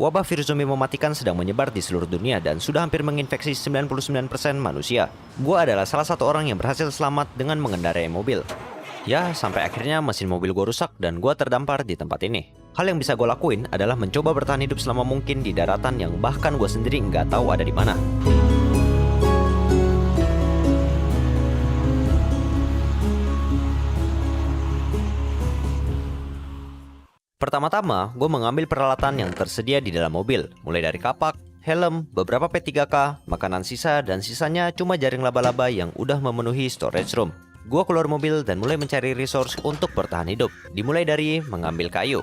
Wabah virus zombie mematikan sedang menyebar di seluruh dunia dan sudah hampir menginfeksi 99% manusia. Gua adalah salah satu orang yang berhasil selamat dengan mengendarai mobil. Ya, sampai akhirnya mesin mobil gua rusak dan gua terdampar di tempat ini. Hal yang bisa gua lakuin adalah mencoba bertahan hidup selama mungkin di daratan yang bahkan gua sendiri nggak tahu ada di mana. Pertama-tama, gue mengambil peralatan yang tersedia di dalam mobil, mulai dari kapak, helm, beberapa P3K, makanan sisa, dan sisanya cuma jaring laba-laba yang udah memenuhi storage room. Gue keluar mobil dan mulai mencari resource untuk bertahan hidup, dimulai dari mengambil kayu.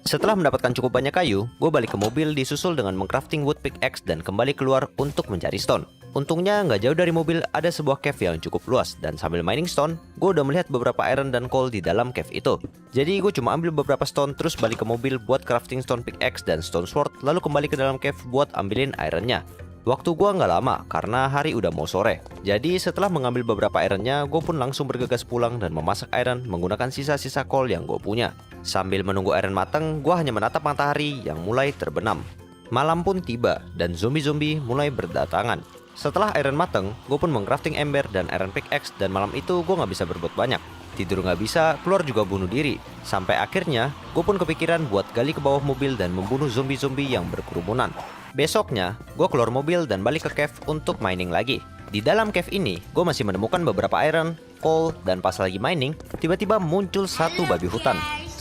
Setelah mendapatkan cukup banyak kayu, gue balik ke mobil disusul dengan mengcrafting wood pickaxe dan kembali keluar untuk mencari stone. Untungnya nggak jauh dari mobil ada sebuah cave yang cukup luas dan sambil mining stone, gue udah melihat beberapa iron dan coal di dalam cave itu. Jadi gue cuma ambil beberapa stone terus balik ke mobil buat crafting stone pickaxe dan stone sword, lalu kembali ke dalam cave buat ambilin ironnya. Waktu gua nggak lama karena hari udah mau sore. Jadi setelah mengambil beberapa ironnya, gue pun langsung bergegas pulang dan memasak iron menggunakan sisa-sisa coal yang gue punya. Sambil menunggu iron matang, gue hanya menatap matahari yang mulai terbenam. Malam pun tiba dan zombie-zombie mulai berdatangan. Setelah iron matang, gue pun mengcrafting ember dan iron pickaxe dan malam itu gue nggak bisa berbuat banyak. Tidur nggak bisa, keluar juga bunuh diri. Sampai akhirnya, gue pun kepikiran buat gali ke bawah mobil dan membunuh zombie-zombie yang berkerumunan. Besoknya, gue keluar mobil dan balik ke cave untuk mining lagi. Di dalam cave ini, gue masih menemukan beberapa iron, coal, dan pas lagi mining, tiba-tiba muncul satu babi hutan.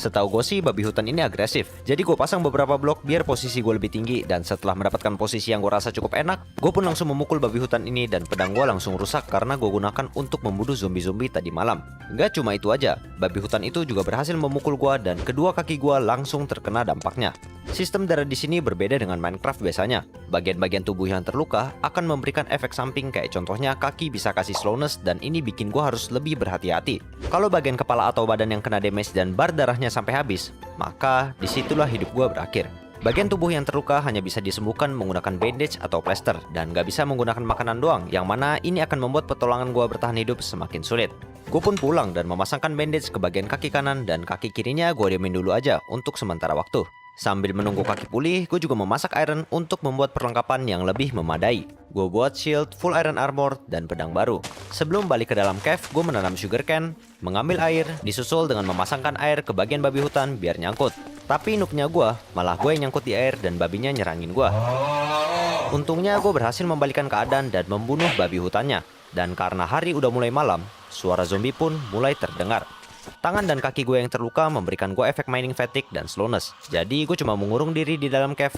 Setahu gue sih babi hutan ini agresif, jadi gue pasang beberapa blok biar posisi gue lebih tinggi. Dan setelah mendapatkan posisi yang gue rasa cukup enak, gue pun langsung memukul babi hutan ini dan pedang gue langsung rusak karena gue gunakan untuk membunuh zombie-zombie tadi malam. Gak cuma itu aja, babi hutan itu juga berhasil memukul gue dan kedua kaki gue langsung terkena dampaknya. Sistem darah di sini berbeda dengan Minecraft biasanya. Bagian-bagian tubuh yang terluka akan memberikan efek samping kayak contohnya kaki bisa kasih slowness dan ini bikin gue harus lebih berhati-hati. Kalau bagian kepala atau badan yang kena damage dan bar darahnya sampai habis, maka disitulah hidup gue berakhir. Bagian tubuh yang terluka hanya bisa disembuhkan menggunakan bandage atau plaster dan gak bisa menggunakan makanan doang, yang mana ini akan membuat petualangan gue bertahan hidup semakin sulit. Gue pun pulang dan memasangkan bandage ke bagian kaki kanan dan kaki kirinya gue diamin dulu aja untuk sementara waktu. Sambil menunggu kaki pulih, gue juga memasak iron untuk membuat perlengkapan yang lebih memadai. Gue buat shield, full iron armor, dan pedang baru. Sebelum balik ke dalam cave, gue menanam sugarcane, mengambil air, disusul dengan memasangkan air ke bagian babi hutan biar nyangkut. Tapi noobnya gue, malah gue yang nyangkut di air dan babinya nyerangin gue. Untungnya gue berhasil membalikan keadaan dan membunuh babi hutannya. Dan karena hari udah mulai malam, suara zombie pun mulai terdengar. Tangan dan kaki gue yang terluka memberikan gue efek mining fatigue dan slowness. Jadi gue cuma mengurung diri di dalam cave